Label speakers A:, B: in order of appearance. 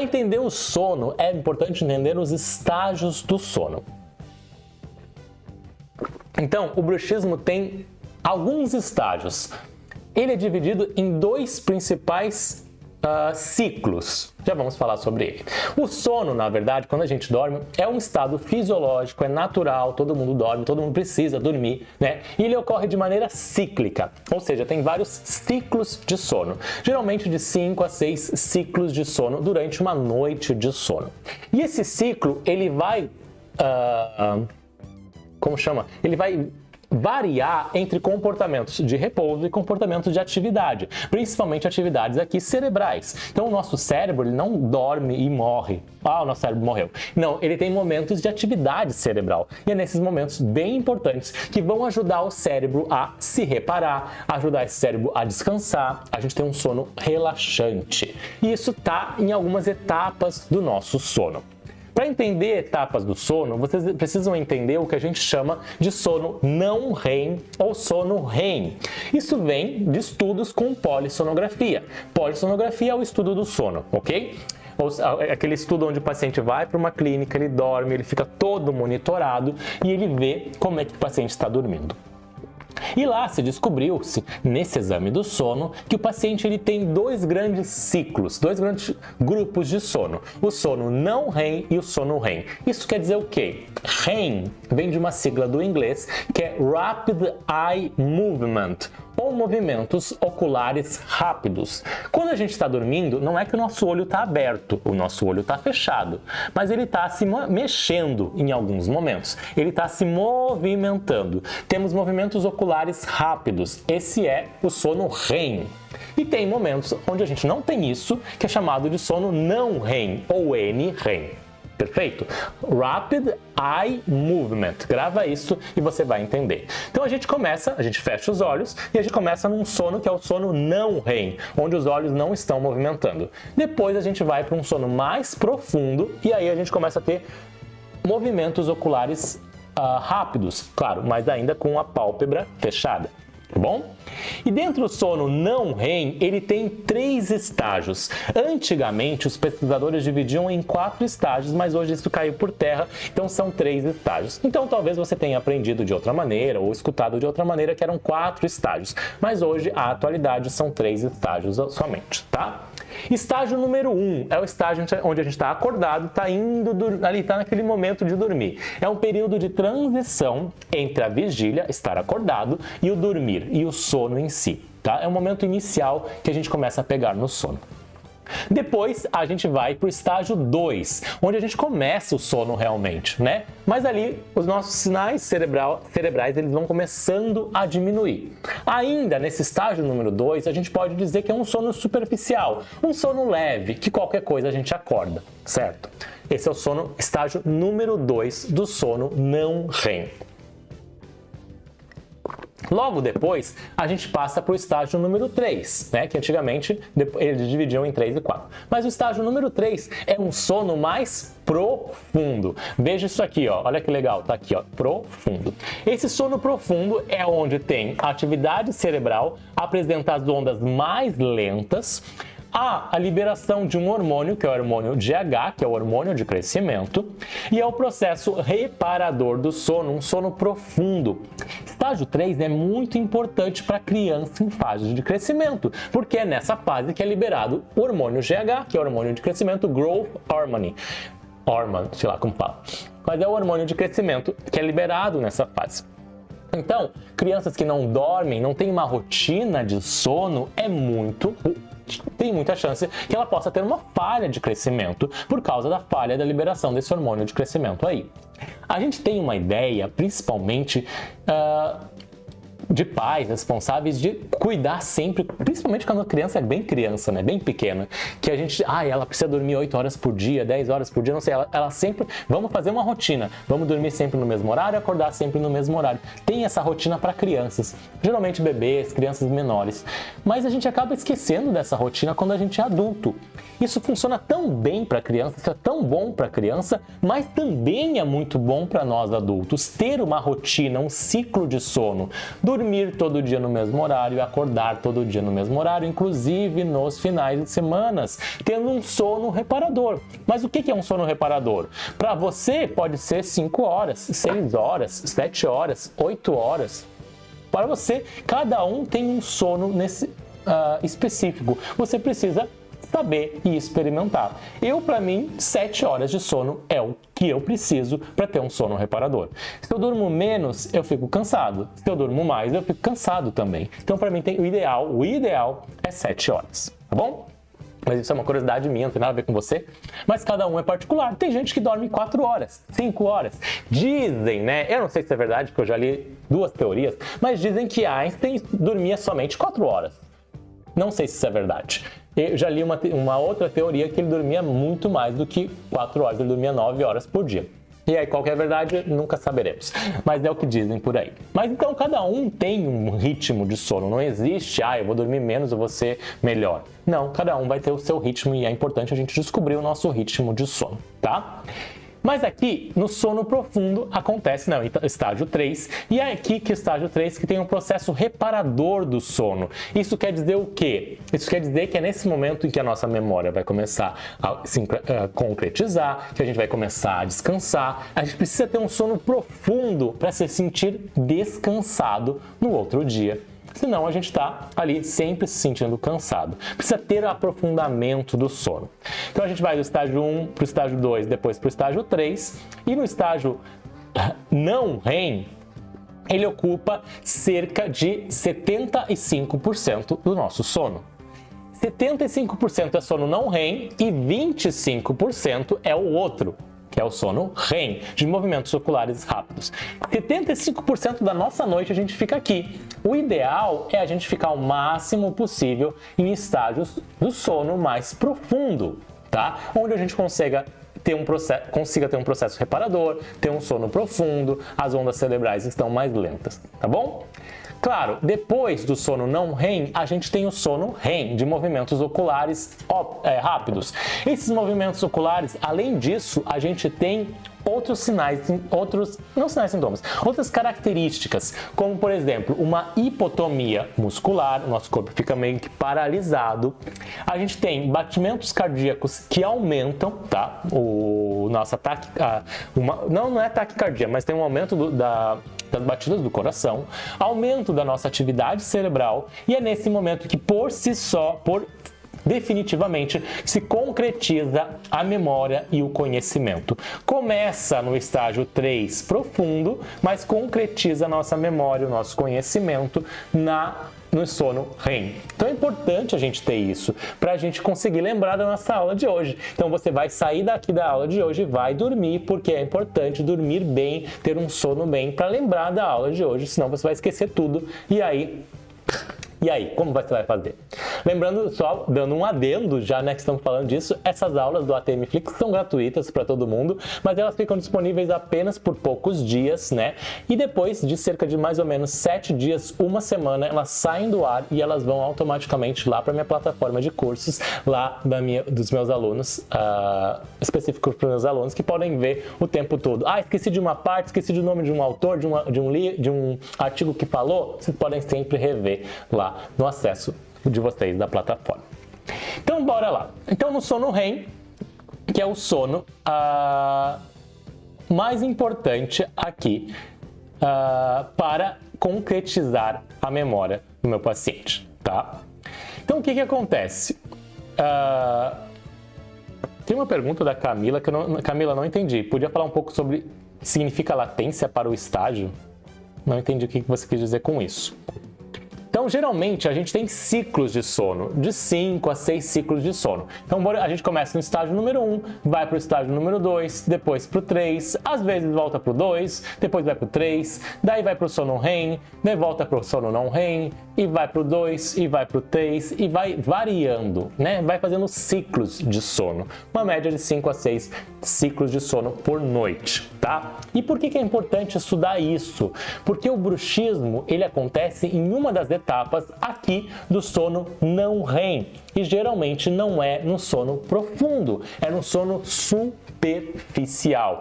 A: Para entender o sono, é importante entender os estágios do sono. Então, o bruxismo tem alguns estágios. Ele é dividido em dois principais ciclos. Já vamos falar sobre ele. O sono, na verdade, quando a gente dorme, é um estado fisiológico, é natural, todo mundo dorme, todo mundo precisa dormir, né? E ele ocorre de maneira cíclica, ou seja, tem vários ciclos de sono. Geralmente de 5 a 6 ciclos de sono durante uma noite de sono. E esse ciclo, ele vai... Ele vai variar entre comportamentos de repouso e comportamentos de atividade, principalmente atividades aqui cerebrais. Então o nosso cérebro ele não dorme e morre. O nosso cérebro morreu. Não, ele tem momentos de atividade cerebral. E é nesses momentos bem importantes que vão ajudar o cérebro a se reparar, ajudar esse cérebro a descansar. A gente tem um sono relaxante. E isso está em algumas etapas do nosso sono. Para entender etapas do sono, vocês precisam entender o que a gente chama de sono não REM ou sono REM. Isso vem de estudos com polissonografia. Polissonografia é o estudo do sono, ok? Aquele estudo onde o paciente vai para uma clínica, ele dorme, ele fica todo monitorado e ele vê como é que o paciente está dormindo. E lá se descobriu-se, nesse exame do sono, que o paciente ele tem dois grandes ciclos, dois grandes grupos de sono. O sono não REM e o sono REM. Isso quer dizer o quê? REM vem de uma sigla do inglês que é Rapid Eye Movement, ou movimentos oculares rápidos. Quando a gente está dormindo, não é que o nosso olho está aberto, o nosso olho está fechado, mas ele está se mexendo em alguns momentos, ele está se movimentando. Temos movimentos oculares rápidos, esse é o sono REM. E tem momentos onde a gente não tem isso, que é chamado de sono não REM, ou NREM. Perfeito? Rapid Eye Movement. Grava isso e você vai entender. Então a gente fecha os olhos e a gente começa num sono que é o sono não REM, onde os olhos não estão movimentando. Depois a gente vai para um sono mais profundo e aí a gente começa a ter movimentos oculares rápidos, claro, mas ainda com a pálpebra fechada. Tá bom? E dentro do sono não REM, ele tem 3 estágios. Antigamente, os pesquisadores dividiam em 4 estágios, mas hoje isso caiu por terra, então são 3 estágios. Então talvez você tenha aprendido de outra maneira ou escutado de outra maneira que eram 4 estágios, mas hoje, a atualidade, são 3 estágios somente, tá? Estágio número 1 é o estágio onde a gente está acordado, está indo ali, está naquele momento de dormir. É um período de transição entre a vigília, estar acordado, e o dormir, e o sono em si. Tá? É o momento inicial que a gente começa a pegar no sono. Depois a gente vai para o estágio 2, onde a gente começa o sono realmente, né? Mas ali os nossos sinais cerebrais eles vão começando a diminuir. Ainda nesse estágio número 2, a gente pode dizer que é um sono superficial, um sono leve, que qualquer coisa a gente acorda, certo? Esse é o estágio número 2 do sono não REM. Logo depois, a gente passa para o estágio número 3, né? Que antigamente eles dividiam em 3 e 4. Mas o estágio número 3 é um sono mais profundo. Veja isso aqui, ó. Olha que legal, tá aqui, ó, profundo. Esse sono profundo é onde tem a atividade cerebral, apresenta as ondas mais lentas, há a liberação de um hormônio, que é o hormônio GH, que é o hormônio de crescimento, e é o processo reparador do sono, um sono profundo. Estágio 3 é muito importante para criança em fase de crescimento, porque é nessa fase que é liberado o hormônio GH, que é o hormônio de crescimento, Growth Hormone, sei lá como fala, mas é o hormônio de crescimento que é liberado nessa fase. Então, crianças que não dormem, não têm uma rotina de sono, tem muita chance que ela possa ter uma falha de crescimento por causa da falha da liberação desse hormônio de crescimento aí. A gente tem uma ideia, principalmente de pais responsáveis de cuidar sempre, principalmente quando a criança é bem criança, né, bem pequena, que a gente, ela precisa dormir 8 horas por dia, 10 horas por dia, não sei, ela sempre, vamos fazer uma rotina, vamos dormir sempre no mesmo horário, acordar sempre no mesmo horário. Tem essa rotina para crianças, geralmente bebês, crianças menores, mas a gente acaba esquecendo dessa rotina quando a gente é adulto. Isso funciona tão bem para a criança, isso é tão bom para a criança, mas também é muito bom para nós adultos ter uma rotina, um ciclo de sono. Dormir dormir todo dia no mesmo horário e acordar todo dia no mesmo horário, inclusive nos finais de semanas, tendo um sono reparador. Mas o que é um sono reparador? Para você pode ser 5 horas, 6 horas, 7 horas, 8 horas. Para você, cada um tem um sono específico. Você precisa saber e experimentar. Para mim, 7 horas de sono é o que eu preciso para ter um sono reparador. Se eu durmo menos, eu fico cansado. Se eu durmo mais, eu fico cansado também. Então, para mim, o ideal é 7 horas, tá bom? Mas isso é uma curiosidade minha, não tem nada a ver com você. Mas cada um é particular. Tem gente que dorme 4 horas, 5 horas. Dizem, né? Eu não sei se é verdade, porque eu já li 2 teorias, mas dizem que Einstein dormia somente 4 horas. Não sei se isso é verdade. Eu já li uma outra teoria que ele dormia muito mais do que 4 horas, ele dormia 9 horas por dia. E aí, qual que é a verdade? Nunca saberemos. Mas é o que dizem por aí. Mas então, cada um tem um ritmo de sono. Não existe, eu vou dormir menos, eu vou ser melhor. Não, cada um vai ter o seu ritmo e é importante a gente descobrir o nosso ritmo de sono, tá? Mas aqui, no sono profundo, acontece no estágio 3, e é aqui que o estágio 3 que tem um processo reparador do sono. Isso quer dizer o quê? Isso quer dizer que é nesse momento em que a nossa memória vai começar a se concretizar, que a gente vai começar a descansar. A gente precisa ter um sono profundo para se sentir descansado no outro dia. Senão a gente está ali sempre se sentindo cansado. Precisa ter aprofundamento do sono. Então a gente vai do estágio 1 para o estágio 2, depois para o estágio 3. E no estágio não REM, ele ocupa cerca de 75% do nosso sono. 75% é sono não REM e 25% é o outro, que é o sono REM, de movimentos oculares rápidos. 75% da nossa noite a gente fica aqui. O ideal é a gente ficar o máximo possível em estágios do sono mais profundo, tá? Onde a gente consiga ter um processo reparador, ter um sono profundo, as ondas cerebrais estão mais lentas, tá bom? Claro, depois do sono não REM, a gente tem o sono REM, de movimentos oculares rápidos. Esses movimentos oculares, além disso, a gente tem outros outras características, como por exemplo, uma hipotonia muscular, o nosso corpo fica meio que paralisado. A gente tem batimentos cardíacos que aumentam, tá? O nosso ataque, não é taquicardia, mas tem um aumento das batidas do coração, aumento da nossa atividade cerebral, e é nesse momento que definitivamente se concretiza a memória e o conhecimento. Começa no estágio 3 profundo, mas concretiza a nossa memória, o nosso conhecimento no sono REM. Então é importante a gente ter isso para a gente conseguir lembrar da nossa aula de hoje. Então você vai sair daqui da aula de hoje e vai dormir, porque é importante dormir bem, ter um sono bem para lembrar da aula de hoje, senão você vai esquecer tudo e aí, como você vai fazer? Lembrando, só dando um adendo, já que estamos falando disso, essas aulas do ATM Flix são gratuitas para todo mundo, mas elas ficam disponíveis apenas por poucos dias, né? E depois de cerca de mais ou menos 7 dias, uma semana, elas saem do ar e elas vão automaticamente lá para minha plataforma de cursos, lá dos meus alunos, específicos para os meus alunos, que podem ver o tempo todo. Esqueci de uma parte, esqueci do nome de um autor, de um artigo que falou, vocês podem sempre rever lá no acesso de vocês da plataforma. Então, bora lá. Então, no sono REM, que é o sono mais importante aqui para concretizar a memória do meu paciente, tá? Então, o que acontece? Tem uma pergunta da Camila que Camila, não entendi. Podia falar um pouco sobre significa latência para o estágio? Não entendi o que você quis dizer com isso. Então, geralmente, a gente tem ciclos de sono, de 5 a 6 ciclos de sono. Então, a gente começa no estágio número 1, vai para o estágio número 2, depois para o 3, às vezes volta para o 2, depois vai para o 3, daí vai para o sono REM, daí volta para o sono não REM, e vai para o 2, e vai para o 3, e vai variando, né? Vai fazendo ciclos de sono. Uma média de 5 a 6 ciclos de sono por noite, tá? E por que é importante estudar isso? Porque o bruxismo, ele acontece em uma das etapas aqui do sono não REM, e geralmente não é no sono profundo, é no sono superficial.